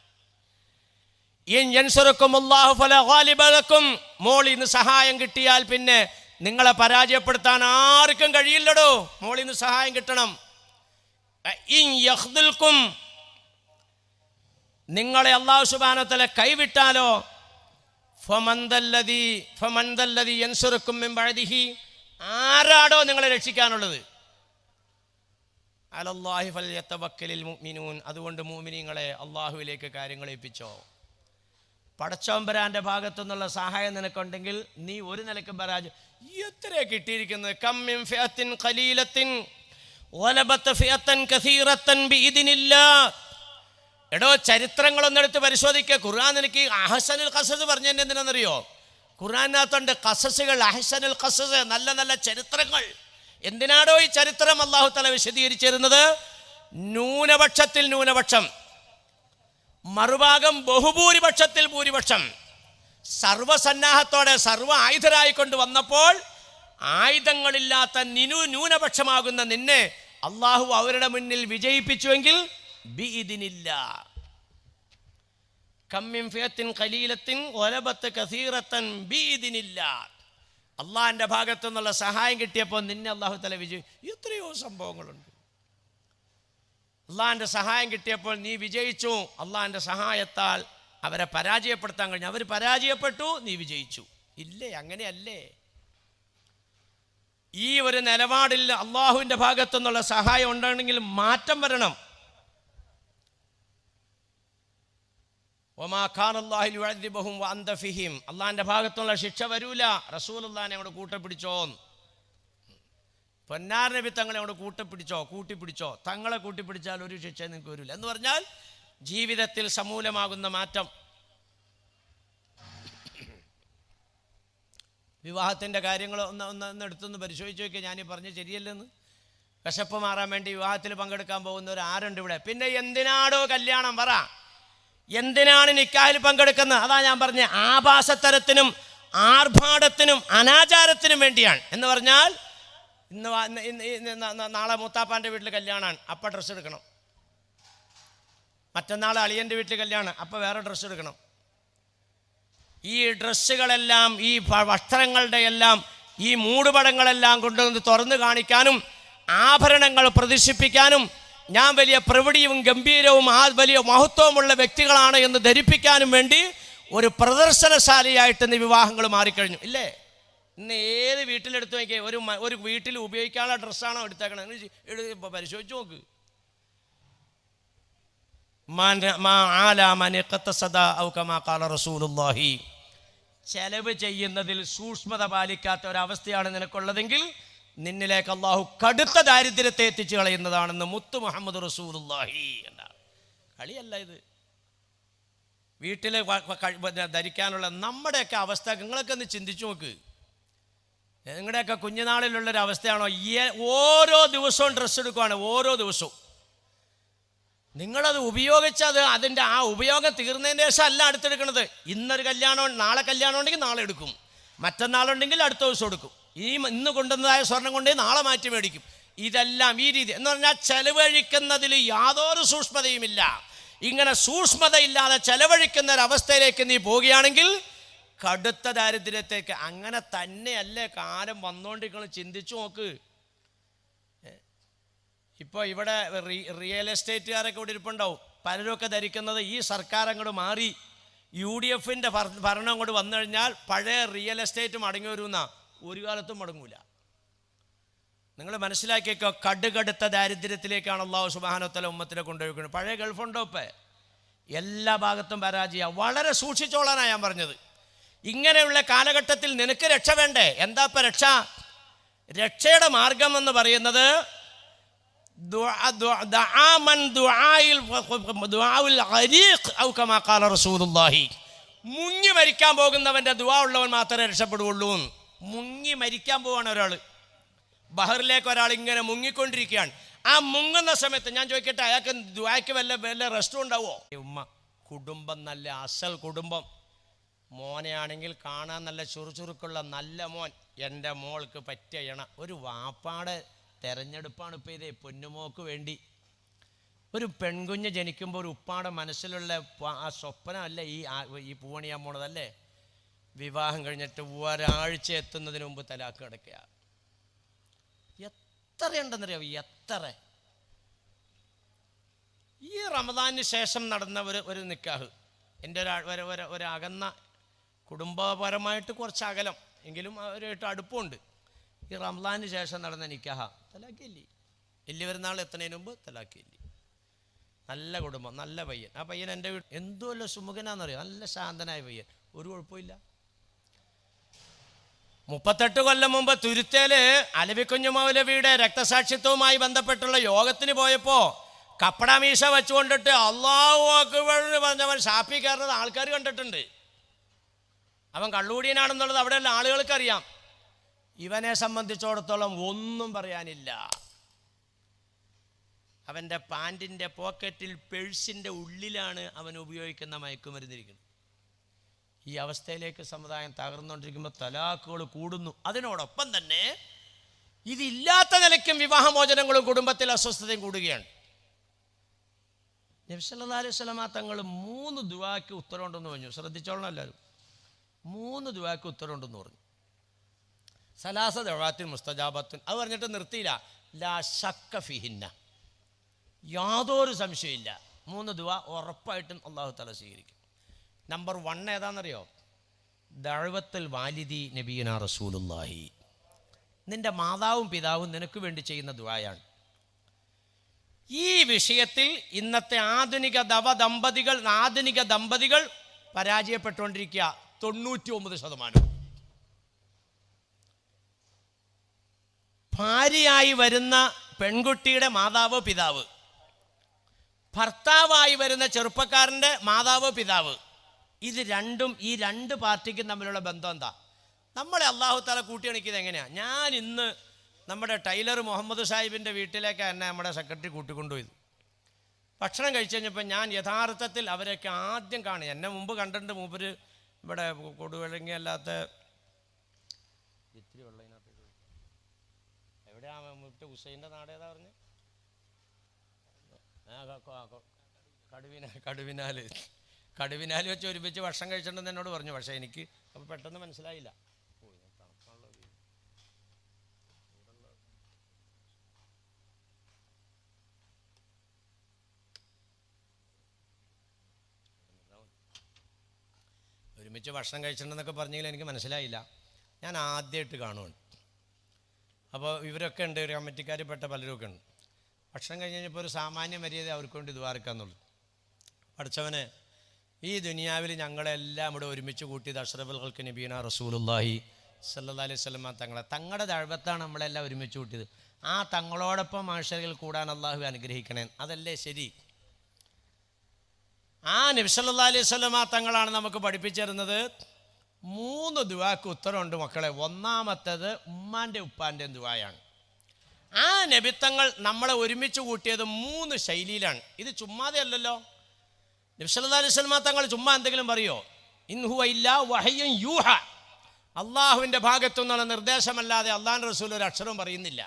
A: മോളിൽ നിന്ന് സഹായം കിട്ടിയാൽ പിന്നെ നിങ്ങളെ പരാജയപ്പെടുത്താൻ ആർക്കും കഴിയില്ലടോ. മോളിൽ നിന്ന് സഹായം കിട്ടണം. നിങ്ങളെ അല്ലാഹു സുബ്ഹാനഹു വ തആല കൈവിട്ടാലോ, ആരാടോ നിങ്ങളെ രക്ഷിക്കാനുള്ളത്? അലല്ലാഹി ഫൽയതവക്കലിൽ മുഅ്മിനൂൻ. അതുകൊണ്ട് മുഅ്മിനീങ്ങളെ അള്ളാഹുവിലേക്ക് കാര്യങ്ങൾ ഏൽപ്പിച്ചോ. പടച്ചോമ്പരാൻ്റെ ഭാഗത്തു നിന്നുള്ള സഹായം നിനക്കുണ്ടെങ്കിൽ നീ ഒരു നിലയ്ക്കും പരാജയം. എത്ര കിട്ടിയിരിക്കുന്നത്? കമ്മിൻ ഫിഅത്തിൻ ഖലീലത്തിൻ വലബത ഫിഅത്തൻ കസീറത്തൻ ബിഇദ്നില്ലാഹ്. എടോ, ചരിത്രങ്ങളൊന്നെടുത്ത് പരിശോധിക്കുക. ഖുർആൻ എനിക്ക് അഹ്സനുൽ ഖസസ് പറഞ്ഞു തന്നെ എന്തിനാണെന്നറിയോ? ഖുർആനകത്തുണ്ട് ഖസസുകൾ, അഹ്സനുൽ ഖസസ്, നല്ല നല്ല ചരിത്രങ്ങൾ. എന്തിനാടോ ഈ ചരിത്രം അല്ലാഹു തആല വിശദീകരിച്ചിരുന്നത്? ന്യൂനപക്ഷത്തിൽ ന്യൂനപക്ഷം, മറുഭാഗം ബഹുഭൂരിപക്ഷത്തിൽ ഭൂരിപക്ഷം, സർവസന്നാഹത്തോടെ സർവ ആയുധരായിക്കൊണ്ട് വന്നപ്പോൾ ആയുധങ്ങളില്ലാത്ത ന്യൂനപക്ഷമാകുന്ന നിന്നെ അള്ളാഹു അവരുടെ മുന്നിൽ വിജയിപ്പിച്ചുവെങ്കിൽ ബിഇദ്നില്ലാഹ്. കമ്മിൻ ഫിഅത്തിൻ ഖലീലത്തിൻ വലബത കസീറത്തൻ ബിഇദ്നില്ലാഹ്. അള്ളാഹിൻ്റെ ഭാഗത്തു നിന്നുള്ള സഹായം കിട്ടിയപ്പോൾ നിന്നെ അള്ളാഹു തആല എത്രയോ സംഭവങ്ങളുണ്ട്. അള്ളാഹിൻ്റെ സഹായം കിട്ടിയപ്പോൾ നീ വിജയിച്ചു. അള്ളാഹിൻ്റെ സഹായത്താൽ അവരെ പരാജയപ്പെടുത്താൻ കഴിഞ്ഞു. അവർ പരാജയപ്പെട്ടു, നീ വിജയിച്ചു. ഇല്ലേ? അങ്ങനെയല്ലേ? ഈ ഒരു നിലപാടിൽ അള്ളാഹുവിൻ്റെ ഭാഗത്തു നിന്നുള്ള സഹായം ഉണ്ടെങ്കിൽ മാറ്റം വരണം. വമാ ഖാനല്ലാഹു യുഅദ്ദിബുഹും വഅന്ത ഫീഹിം. അള്ളാഹിൻ്റെ ഭാഗത്തുള്ള ശിക്ഷ വരൂല. റസൂലുള്ളാഹിനെ അങ്ങോട്ട് കൂട്ടപ്പിടിച്ചോ, പൊന്നാർ നബി തങ്ങളെ അങ്ങോട്ട് കൂട്ടിപ്പിടിച്ചോ. തങ്ങളെ കൂട്ടിപ്പിടിച്ചാൽ ഒരു ശിക്ഷ നിങ്ങൾക്ക് വരില്ല എന്ന് പറഞ്ഞാൽ ജീവിതത്തിൽ സമൂലമാകുന്ന മാറ്റം. വിവാഹത്തിൻ്റെ കാര്യങ്ങൾ ഒന്ന് എടുത്തൊന്ന് പരിശോധിച്ച് നോക്കിയാൽ ഞാനീ പറഞ്ഞ് ശരിയല്ലെന്ന്. വിശപ്പ് മാറാൻ വേണ്ടി വിവാഹത്തിൽ പങ്കെടുക്കാൻ പോകുന്നവർ ആരുണ്ട് ഇവിടെ? പിന്നെ എന്തിനാടോ കല്യാണം? പറ, എന്തിനാണ് നിക്കാഹിൽ പങ്കെടുക്കുന്നത്? അതാ ഞാൻ പറഞ്ഞ ആഭാസത്തരത്തിനും ആർഭാടത്തിനും അനാചാരത്തിനും വേണ്ടിയാണ്. എന്ന് പറഞ്ഞാൽ നാളെ മൂത്താപ്പാൻ്റെ വീട്ടിൽ കല്യാണമാണ്, അപ്പം ഡ്രസ്സ് എടുക്കണം. മറ്റന്നാൾ അളിയൻ്റെ വീട്ടിൽ കല്യാണം, അപ്പം വേറെ ഡ്രസ്സ് എടുക്കണം. ഈ ഡ്രസ്സുകളെല്ലാം, ഈ വസ്ത്രങ്ങളുടെ എല്ലാം ഈ മൂടുപടങ്ങളെല്ലാം കൊണ്ടുവന്ന് തുറന്നു കാണിക്കാനും ആഭരണങ്ങൾ പ്രദർശിപ്പിക്കാനും ഞാൻ വലിയ പ്രൗഢിയും ഗംഭീരവും വലിയ മഹത്വമുള്ള വ്യക്തികളാണ് എന്ന് ധരിപ്പിക്കാനും വേണ്ടി ഒരു പ്രദർശനശാലയായിട്ട് ഇന്ന് വിവാഹങ്ങൾ മാറിക്കഴിഞ്ഞു ഇല്ലേ? ഇന്ന് ഏത് വീട്ടിലെടുത്ത് നോക്കിയേ, ഒരു വീട്ടിൽ ഉപയോഗിക്കാനുള്ള ഡ്രസ്സാണോ എടുത്തേക്കണം? പരിശോധിച്ച് നോക്ക്. ചെലവ് ചെയ്യുന്നതിൽ സൂക്ഷ്മത പാലിക്കാത്ത ഒരവസ്ഥയാണ് നിനക്കുള്ളതെങ്കിൽ നിന്നിലേക്ക് അള്ളാഹു കടുത്ത ദാരിദ്ര്യത്തെ എത്തിച്ചു കളയുന്നതാണെന്ന് മുത്തു മുഹമ്മദ് റസൂലുള്ളാഹി. എന്നാണ് കളിയല്ല ഇത്. വീട്ടിൽ ധരിക്കാനുള്ള നമ്മുടെയൊക്കെ അവസ്ഥ നിങ്ങളൊക്കെ ഒന്ന് ചിന്തിച്ചു നോക്ക്. നിങ്ങളുടെയൊക്കെ കുഞ്ഞുനാളിലുള്ളൊരവസ്ഥയാണോ? ഓരോ ദിവസവും ഡ്രസ്സ് എടുക്കുവാണ്, ഓരോ ദിവസവും. നിങ്ങളത് ഉപയോഗിച്ചത് അതിൻ്റെ ആ ഉപയോഗം തീർന്നതിന് ശേഷം അല്ല അടുത്തെടുക്കുന്നത്. ഇന്നൊരു കല്യാണം, നാളെ കല്യാണം ഉണ്ടെങ്കിൽ നാളെ എടുക്കും, മറ്റന്നാളുണ്ടെങ്കിൽ അടുത്ത ദിവസം എടുക്കും. ഇന്ന് കൊണ്ടുവന്നതായ സ്വർണം കൊണ്ട് നാളെ മാറ്റി മേടിക്കും. ഇതെല്ലാം ഈ രീതി എന്ന് പറഞ്ഞാൽ ചെലവഴിക്കുന്നതിൽ യാതൊരു സൂക്ഷ്മതയുമില്ല. ഇങ്ങനെ സൂക്ഷ്മതയില്ലാതെ ചെലവഴിക്കുന്ന ഒരവസ്ഥയിലേക്ക് നീ പോവുകയാണെങ്കിൽ കടുത്ത ദാരിദ്ര്യത്തേക്ക്. അങ്ങനെ തന്നെയല്ലേ കാലം വന്നുകൊണ്ടിരിക്കണം. ചിന്തിച്ചു നോക്ക്. ഇപ്പോൾ ഇവിടെ റിയൽ എസ്റ്റേറ്റുകാരൊക്കെ ഇവിടെ ഇരിപ്പുണ്ടാവും. പലരൊക്കെ ധരിക്കുന്നത് ഈ സർക്കാർ അങ്ങോട്ട് മാറി UDFൻ്റെ ഭരണം അങ്ങോട്ട് വന്നു കഴിഞ്ഞാൽ പഴയ റിയൽ എസ്റ്റേറ്റ് മടങ്ങി വരുമെന്നാ. ഒരു കാലത്തും മടങ്ങൂല. നിങ്ങൾ മനസ്സിലാക്കിയേക്കോ, കടുകടുത്ത ദാരിദ്ര്യത്തിലേക്കാണ് അല്ലാഹു സുബ്ഹാനഹു വ തആല ഉമ്മത്തിനെ കൊണ്ടുപോയിരിക്കുന്നത്. പഴയ ഗൾഫുണ്ടോ ഇപ്പം? എല്ലാ ഭാഗത്തും പരാജയ. വളരെ സൂക്ഷിച്ചോളാനാണ് ഞാൻ പറഞ്ഞത്. ഇങ്ങനെയുള്ള കാലഘട്ടത്തിൽ നിനക്ക് രക്ഷ വേണ്ടേ? എന്താ ഇപ്പം രക്ഷ? രക്ഷയുടെ മാർഗം എന്ന് പറയുന്നത് മുങ്ങി മരിക്കാൻ പോകുന്നവന്റെ ദുആ ഉള്ളവൻ മാത്രമേ രക്ഷപ്പെടുകയുള്ളൂ. മുങ്ങി മരിക്കാൻ പോവാണ് ഒരാൾ, ബഹറിലേക്ക് ഒരാൾ ഇങ്ങനെ മുങ്ങിക്കൊണ്ടിരിക്കുകയാണ്. ആ മുങ്ങുന്ന സമയത്ത് ഞാൻ ചോദിക്കട്ടെ, അയാൾക്ക് ദുആയ്ക്ക് വല്ല റെസ്റ്റും ഉണ്ടാവുമോ? ഉമ്മ കുടുംബം നല്ല അസൽ കുടുംബം, മോനെയാണെങ്കിൽ കാണാൻ നല്ല ചുറുചുറുക്കുള്ള നല്ല മോൻ, എൻ്റെ മോൾക്ക് പറ്റിയ ഇണ. ഒരു വാപ്പാടെ തെരഞ്ഞെടുപ്പാണ് ഇപ്പോൾ ഇതേ. പൊന്നുമോക്ക് വേണ്ടി ഒരു പെൺകുഞ്ഞ് ജനിക്കുമ്പോൾ ഒരു ഉപ്പാടെ മനസ്സിലുള്ള ആ സ്വപ്നമല്ലേ ഈ പൂവണിയാൻ പോണതല്ലേ? വിവാഹം കഴിഞ്ഞിട്ട് ഒരാഴ്ച എത്തുന്നതിന് മുമ്പ് തലാക്ക് കിടക്കുക. എത്രയുണ്ടെന്നറിയാവോ? എത്ര. ഈ റമദാനിന് ശേഷം നടന്ന ഒരു നിക്കാഹ്, എൻ്റെ ഒരു അകന്ന കുടുംബപരമായിട്ട് കുറച്ച് അകലം എങ്കിലും അവരുമായിട്ട് അടുപ്പമുണ്ട്. ഈ റമദാനിന് ശേഷം നടന്ന നിക്കാഹ തലാക്കിയില്ലേ? വലിയ പെരുന്നാൾ എത്തുന്നതിന് മുമ്പ് തലാക്കിയില്ലേ? നല്ല കുടുംബം, നല്ല പയ്യൻ. ആ പയ്യൻ എൻ്റെ വീട് എന്തുമല്ല സുമുഖനാണെന്നറിയാം, നല്ല ശാന്തനായ പയ്യൻ, ഒരു കുഴപ്പമില്ല. 38 കൊല്ലം മുമ്പ് തുരുത്തേല് അലവിക്കുഞ്ഞു മൗലവിയുടെ രക്തസാക്ഷിത്വവുമായി ബന്ധപ്പെട്ടുള്ള യോഗത്തിന് പോയപ്പോൾ കപ്പട മീശ വെച്ചുകൊണ്ടിട്ട് അല്ലാഹു അക്ബർ എന്ന് പറഞ്ഞവൻ ഷാപ്പി കയറുന്നത് ആൾക്കാർ കണ്ടിട്ടുണ്ട്. അവൻ കള്ളുകൂടിയനാണെന്നുള്ളത് അവിടെയുള്ള ആളുകൾക്കറിയാം. ഇവനെ സംബന്ധിച്ചിടത്തോളം ഒന്നും പറയാനില്ല. അവൻ്റെ പാൻറ്റിൻ്റെ പോക്കറ്റിൽ പേഴ്സിൻ്റെ ഉള്ളിലാണ് അവൻ ഉപയോഗിക്കുന്ന മയക്കുമരുന്നിരിക്കുന്നത്. ഈ അവസ്ഥയിലേക്ക് സമുദായം തകർന്നുകൊണ്ടിരിക്കുമ്പോൾ തലാക്കുകൾ കൂടുന്നു. അതിനോടൊപ്പം തന്നെ ഇതില്ലാത്ത നിലയ്ക്കും വിവാഹമോചനങ്ങളും കുടുംബത്തിൽ അസ്വസ്ഥതയും കൂടുകയാണ്. നബി സല്ലല്ലാഹു അലൈഹി വസല്ലമ തങ്ങൾ 3 ദുആക്ക് ഉത്തരവുണ്ടെന്ന് പറഞ്ഞു. ശ്രദ്ധിച്ചോളണം എല്ലാവരും. 3 ദുആക്ക് ഉത്തരവുണ്ടെന്ന് പറഞ്ഞു. സലാസ ദഅവാത്തിൻ മുസ്തജാബത്തുൻ. അത് പറഞ്ഞിട്ട് നിർത്തിയില്ല. ലാ ശക്ക ഫിഹിന്ന, യാതൊരു സംശയമില്ല. 3 ദുആ ഉറപ്പായിട്ടും അല്ലാഹു തആല സ്വീകരിക്കും. നമ്പർ 1 ഏതാണെന്നറിയോ? ദഅവത്തുൽ വാലിദി നബിയുനാ റസൂലുള്ളാഹി. നിൻ്റെ മാതാവും പിതാവും നിനക്ക് വേണ്ടി ചെയ്യുന്ന ദുആയാണ്. ഈ വിഷയത്തിൽ ഇന്നത്തെ ആധുനിക ദമ്പതികൾ പരാജയപ്പെട്ടുകൊണ്ടിരിക്കുക. 99%. ഭാര്യയായി വരുന്ന പെൺകുട്ടിയുടെ മാതാവ് പിതാവ്, ഭർത്താവായി വരുന്ന ചെറുപ്പക്കാരൻ്റെ മാതാവ് പിതാവ്, ഇത് രണ്ടും ഈ 2 പാർട്ടിക്കും തമ്മിലുള്ള ബന്ധം എന്താ? നമ്മളെ അല്ലാഹു തആല കൂട്ടിയണിക്കുന്നത് എങ്ങനെയാണ്? ഞാൻ ഇന്ന് നമ്മുടെ ടൈലർ മുഹമ്മദ് സാഹിബിൻ്റെ വീട്ടിലേക്ക് എന്നെ നമ്മുടെ സെക്രട്ടറി കൂട്ടിക്കൊണ്ടുപോയത്. ഭക്ഷണം കഴിച്ചു കഴിഞ്ഞപ്പോൾ ഞാൻ യഥാർത്ഥത്തിൽ അവരെയൊക്കെ ആദ്യം കാണുക. എന്നെ മുമ്പ് കണ്ടിട്ടുണ്ട്. മൂപ്പര് ഇവിടെ കൊടുവിളങ്ങി അല്ലാത്ത ഇത്തിരി വെള്ളതിനകത്ത് എവിടെയാ ഹുസൈൻ്റെ നാട് ഏതാ പറഞ്ഞ്? കടുവിനാൽ വെച്ച് ഒരുമിച്ച് ഭക്ഷണം കഴിച്ചിട്ടുണ്ടെന്ന് എന്നോട് പറഞ്ഞു. പക്ഷേ എനിക്ക് അപ്പോൾ പെട്ടെന്ന് മനസ്സിലായില്ല. ഒരുമിച്ച് ഭക്ഷണം കഴിച്ചിട്ടുണ്ടെന്നൊക്കെ പറഞ്ഞെങ്കിൽ എനിക്ക് മനസ്സിലായില്ല. ഞാൻ ആദ്യമായിട്ട് കാണുവാണ്. അപ്പോൾ ഇവരൊക്കെ ഉണ്ട്, ഒരു കമ്മിറ്റിക്കാർ പെട്ട പലരൊക്കെ ഉണ്ട്. ഭക്ഷണം കഴിഞ്ഞ് കഴിഞ്ഞപ്പോൾ ഒരു സാമാന്യ മര്യാദ അവർക്ക് കൊണ്ട് ഇതുവാർക്കാന്നുള്ളൂ. പഠിച്ചവനെ, ഈ ദുനിയാവിൽ ഞങ്ങളെല്ലാം ഇവിടെ ഒരുമിച്ച് കൂട്ടിയത് അഷ്റഫുൽ ഖൽഖ് നബീന റസൂലുള്ളാഹി സല്ലല്ലാഹു അലൈഹി വസല്ലം തങ്ങളുടെ ദഅവത്താണ് നമ്മളെല്ലാം ഒരുമിച്ച് കൂട്ടിയത്. ആ തങ്ങളോടൊപ്പം മാഷറിൽ കൂടാൻ അള്ളാഹു അനുഗ്രഹിക്കണേ. അതല്ലേ ശരി? ആ നബി സല്ലല്ലാഹു അലൈഹി വസല്ലം തങ്ങളാണ് നമുക്ക് പഠിപ്പിച്ചു തരുന്നത്. 3 ദുആക്ക് ഉത്തരമുണ്ട് മക്കളെ. ഒന്നാമത്തേത് ഉമ്മാൻ്റെ ഉപ്പാൻ്റെയും ദുആയാണ്. ആ നബിത്തങ്ങൾ നമ്മളെ ഒരുമിച്ച് കൂട്ടിയത് 3 ശൈലിയിലാണ്. ഇത് ചുമ്മാതെ അല്ലല്ലോ. നബി സല്ലല്ലാഹു അലൈഹി വസല്ലം തങ്ങൾ ചുമ്മാ എന്തെങ്കിലും പറയോ? ഇൻ ഹുവ ഇല്ലാ വഹയ്യുൻ യൂഹ. അള്ളാഹുവിൻ്റെ ഭാഗത്തു നിന്നുള്ള നിർദ്ദേശമല്ലാതെ അള്ളാഹുവിൻ്റെ റസൂൽ ഒരു അക്ഷരവും പറയുന്നില്ല.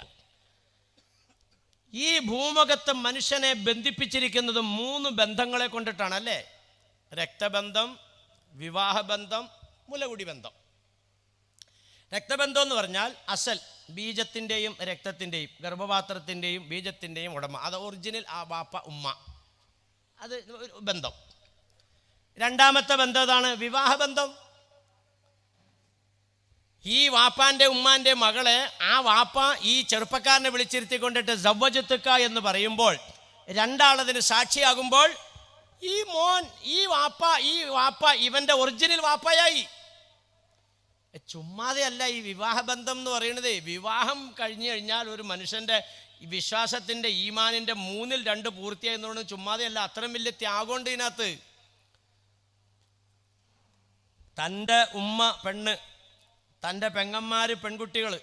A: ഈ ഭൂമുഖത്ത് മനുഷ്യനെ ബന്ധിപ്പിച്ചിരിക്കുന്നത് 3 ബന്ധങ്ങളെ കൊണ്ടിട്ടാണ് അല്ലേ? രക്തബന്ധം, വിവാഹബന്ധം, മുലകുടി ബന്ധം. രക്തബന്ധം എന്ന് പറഞ്ഞാൽ അസൽ ബീജത്തിൻ്റെയും രക്തത്തിൻ്റെയും ഗർഭപാത്രത്തിൻ്റെയും ബീജത്തിൻ്റെയും ഉടമ, അത് ഒറിജിനൽ ആ ബാപ്പ ഉമ്മ, അത് ഒരു ബന്ധം. രണ്ടാമത്തെ ബന്ധം ഏതാണ്? വിവാഹബന്ധം. ഈ വാപ്പാൻ്റെ ഉമ്മാൻ്റെ മകളെ ആ വാപ്പ ഈ ചെറുപ്പക്കാരനെ വിളിച്ചിരുത്തിക്കൊണ്ടിട്ട് സവ്വജത്തുക്ക എന്ന് പറയുമ്പോൾ, രണ്ടാളതിന് സാക്ഷിയാകുമ്പോൾ ഈ മോൻ ഈ വാപ്പ ഇവൻ്റെ ഒറിജിനൽ വാപ്പയായി. ചുമ്മാതെ അല്ല ഈ വിവാഹബന്ധം എന്ന് പറയുന്നത്. വിവാഹം കഴിഞ്ഞു കഴിഞ്ഞാൽ ഒരു മനുഷ്യൻ്റെ വിശ്വാസത്തിൻ്റെ ഈമാനിൻ്റെ 2/3 പൂർത്തിയായി എന്ന് പറയുന്നത് ചുമ്മാതെ അല്ല. അത്രയും വലിയ ത്യാഗമുണ്ട് ഇതിനകത്ത്. തൻ്റെ ഉമ്മ പെണ്ണ്, തൻ്റെ പെങ്ങന്മാർ പെൺകുട്ടികൾ,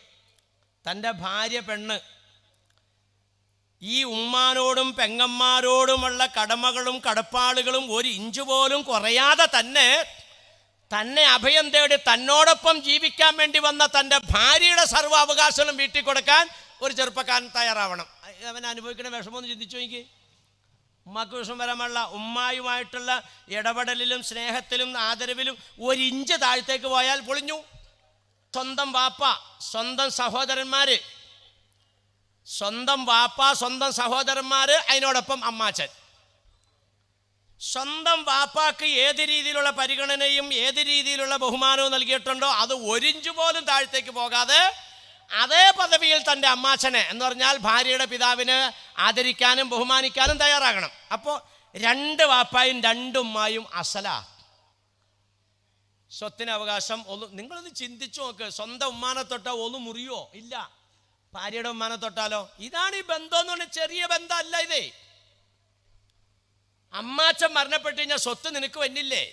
A: തൻ്റെ ഭാര്യ പെണ്ണ്, ഈ ഉമ്മാനോടും പെങ്ങന്മാരോടുമുള്ള കടമകളും കടപ്പാടുകളും 1 ഇഞ്ച് പോലും കുറയാതെ തന്നെ അഭയം തേടി തന്നോടൊപ്പം ജീവിക്കാൻ വേണ്ടി വന്ന തൻ്റെ ഭാര്യയുടെ സർവ്വാവകാശങ്ങളും വീട്ടിൽ കൊടുക്കാൻ ഒരു ചെറുപ്പക്കാരൻ തയ്യാറാവണം. അവൻ അനുഭവിക്കുന്ന വിഷമമൊന്ന് ചിന്തിച്ചു നോക്കി. ഉമ്മാക്ക് വിഷമം വരാൻ പാടില്ല. ഉമ്മായുമായിട്ടുള്ള ഇടപെടലിലും സ്നേഹത്തിലും ആദരവിലും 1 ഇഞ്ച് താഴത്തേക്ക് പോയാൽ പൊളിഞ്ഞു. സ്വന്തം വാപ്പ, സ്വന്തം സഹോദരന്മാർ, സ്വന്തം വാപ്പ, സ്വന്തം സഹോദരന്മാർ, അതിനോടൊപ്പം അമ്മാച്ചൻ. സ്വന്തം വാപ്പാക്ക് ഏത് രീതിയിലുള്ള പരിഗണനയും ഏത് രീതിയിലുള്ള ബഹുമാനവും നൽകിയിട്ടുണ്ടോ അത് 1 ഇഞ്ച് പോലും താഴത്തേക്ക് പോകാതെ അതേ പദവിയിൽ തൻ്റെ അമ്മാച്ചനെ എന്ന് പറഞ്ഞാൽ ഭാര്യയുടെ പിതാവിനെ ആദരിക്കാനും ബഹുമാനിക്കാനും തയ്യാറാകണം. അപ്പോൾ 2 വാപ്പായും 2 ഉമ്മായും അസലാ. സ്വത്തിന് അവകാശം നിങ്ങളൊന്ന് ചിന്തിച്ചു നോക്ക്. സ്വന്തം ഉമ്മാനെ തൊട്ടാൽ ഒന്ന് മുറിയോ? ഇല്ല. ഭാര്യയുടെ ഉമ്മാനെ തൊട്ടാലോ? ഇതാണ് ഈ ബന്ധം എന്ന് പറഞ്ഞാൽ ചെറിയ ബന്ധമല്ല ഇതേ. അമ്മാച്ചൻ മരണപ്പെട്ടു കഴിഞ്ഞാൽ സ്വത്ത് നിനക്ക് വന്നില്ലേ?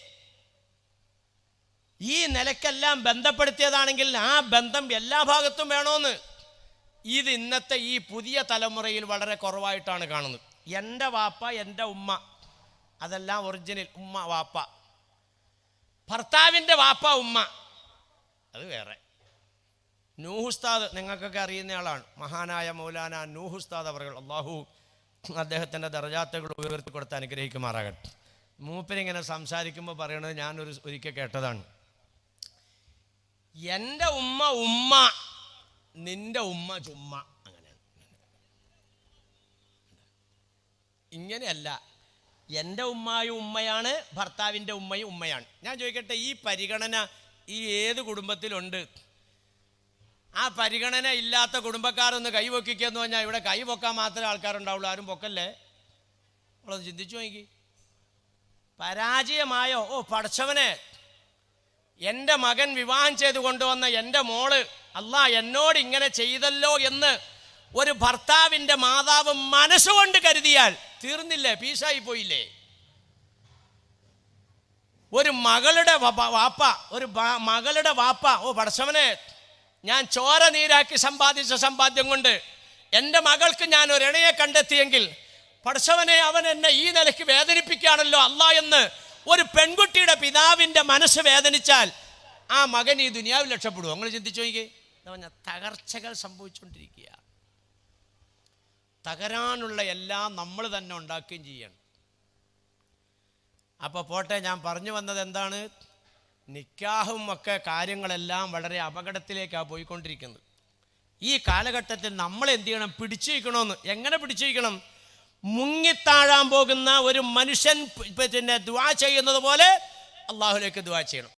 A: ഈ നിലക്കെല്ലാം ബന്ധപ്പെടുത്തിയതാണെങ്കിൽ ആ ബന്ധം എല്ലാ ഭാഗത്തും വേണമെന്ന്. ഇത് ഇന്നത്തെ ഈ പുതിയ തലമുറയിൽ വളരെ കുറവായിട്ടാണ് കാണുന്നത്. എൻ്റെ വാപ്പ, എൻ്റെ ഉമ്മ, അതെല്ലാം ഒറിജിനൽ ഉമ്മ വാപ്പ. ഭർത്താവിൻ്റെ വാപ്പ ഉമ്മ അത് വേറെ. നൂഹ് ഉസ്താദ് നിങ്ങൾക്കൊക്കെ അറിയുന്ന ആളാണ്. മഹാനായ മൗലാന നൂഹ് ഉസ്താദ് അവർ, അള്ളാഹു അദ്ദേഹത്തിൻ്റെ ദറജാത്തുകൾ ഉയർത്തി കൊടുത്ത് അനുഗ്രഹിക്കുമാറാകട്ടെ. മൂപ്പരിങ്ങനെ സംസാരിക്കുമ്പോൾ പറയണത് ഞാൻ ഒരിക്കൽ കേട്ടതാണ്. എൻ്റെ ഉമ്മ ഉമ്മ, നിൻ്റെ ഉമ്മ ചുമ്മ. അങ്ങനെയാണ്. ഇങ്ങനെയല്ല. എൻ്റെ ഉമ്മായും ഉമ്മയാണ്, ഭർത്താവിൻ്റെ ഉമ്മയും ഉമ്മയാണ്. ഞാൻ ചോദിക്കട്ടെ, ഈ പരിഗണന ഈ ഏത് കുടുംബത്തിലുണ്ട്? ആ പരിഗണന ഇല്ലാത്ത കുടുംബക്കാരൊന്ന് കൈ പൊക്കിക്കെന്ന് പറഞ്ഞാൽ ഇവിടെ കൈ പൊക്കാൻ മാത്രമേ ആൾക്കാരുണ്ടാവുള്ളൂ. ആരും പൊക്കല്ലേ? നമ്മളൊന്ന് ചിന്തിച്ചു നോക്കി. പരാജയമായോ? ഓ പടച്ചവനെ, എൻ്റെ മകൻ വിവാഹം ചെയ്ത് കൊണ്ടുവന്ന എൻ്റെ മോള് അല്ലാ എന്നോട് ഇങ്ങനെ ചെയ്തല്ലോ എന്ന് ഒരു ഭർത്താവിൻ്റെ മാതാവ് മനസ്സുകൊണ്ട് കരുതിയാൽ തീർന്നില്ലേ? പീസായി പോയില്ലേ? ഒരു മകളുടെ വാപ്പ, ഓ പടച്ചവനെ, ഞാൻ ചോര നീരാക്കി സമ്പാദിച്ച സമ്പാദ്യം കൊണ്ട് എൻ്റെ മകൾക്ക് ഞാൻ ഒരു ഇണയെ കണ്ടെത്തിയെങ്കിൽ പടച്ചവനെ, അവൻ എന്നെ ഈ നിലയ്ക്ക് വേദനിപ്പിക്കുകയാണല്ലോ അല്ലാ എന്ന് ഒരു പെൺകുട്ടിയുടെ പിതാവിൻ്റെ മനസ്സ് വേദനിച്ചാൽ ആ മകൻ ഈ ദുനിയാവിൽ രക്ഷപ്പെടും. നിങ്ങൾ ചിന്തിച്ചു നോക്കി. തകർച്ചകൾ സംഭവിച്ചുകൊണ്ടിരിക്കുക. തകരാനുള്ള എല്ലാം നമ്മൾ തന്നെ ഉണ്ടാക്കുകയും ചെയ്യണം. അപ്പോൾ പോട്ടെ, ഞാൻ പറഞ്ഞു വന്നത് എന്താണ്? നിക്കാഹും ഒക്കെ കാര്യങ്ങളെല്ലാം വളരെ അപകടത്തിലേക്കാണ് പോയിക്കൊണ്ടിരിക്കുന്നത്. ഈ കാലഘട്ടത്തിൽ നമ്മൾ എന്ത് ചെയ്യണം? പിടിച്ചു വയ്ക്കണമെന്ന്. എങ്ങനെ പിടിച്ചു വയ്ക്കണം? മുങ്ങിത്താഴാൻ പോകുന്ന ഒരു മനുഷ്യൻ പിന്നെ ദുആ ചെയ്യുന്നത് പോലെ അള്ളാഹുലേക്ക് ദുആ ചെയ്യണം.